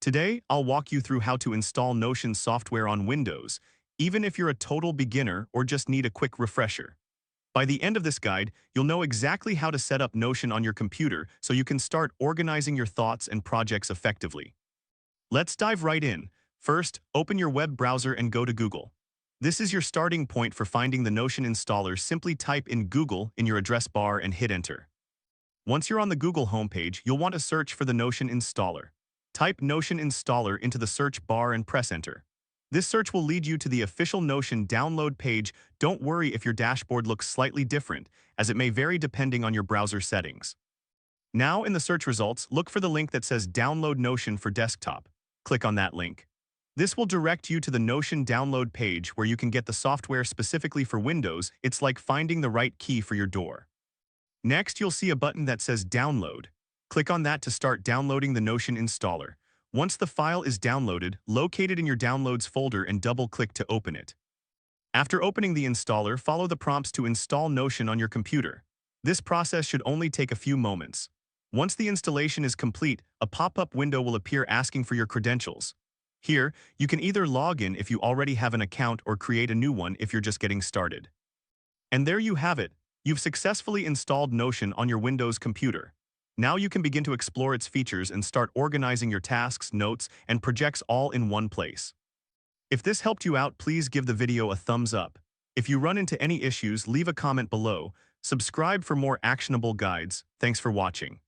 Today, I'll walk you through how to install Notion software on Windows, even if you're a total beginner or just need a quick refresher. By the end of this guide, you'll know exactly how to set up Notion on your computer so you can start organizing your thoughts and projects effectively. Let's dive right in. First, open your web browser and go to Google. This is your starting point for finding the Notion installer. Simply type in Google in your address bar and hit enter. Once you're on the Google homepage, you'll want to search for the Notion installer. Type Notion installer into the search bar and press enter. This search will lead you to the official Notion download page. Don't worry if your dashboard looks slightly different, as it may vary depending on your browser settings. Now in the search results, look for the link that says Download Notion for Desktop. Click on that link. This will direct you to the Notion download page where you can get the software specifically for Windows. It's like finding the right key for your door. Next, you'll see a button that says Download. Click on that to start downloading the Notion installer. Once the file is downloaded, locate it in your Downloads folder and double-click to open it. After opening the installer, follow the prompts to install Notion on your computer. This process should only take a few moments. Once the installation is complete, a pop-up window will appear asking for your credentials. Here, you can either log in if you already have an account or create a new one if you're just getting started. And there you have it. You've successfully installed Notion on your Windows computer. Now you can begin to explore its features and start organizing your tasks, notes, and projects all in one place. If this helped you out, please give the video a thumbs up. If you run into any issues, leave a comment below. Subscribe for more actionable guides. Thanks for watching.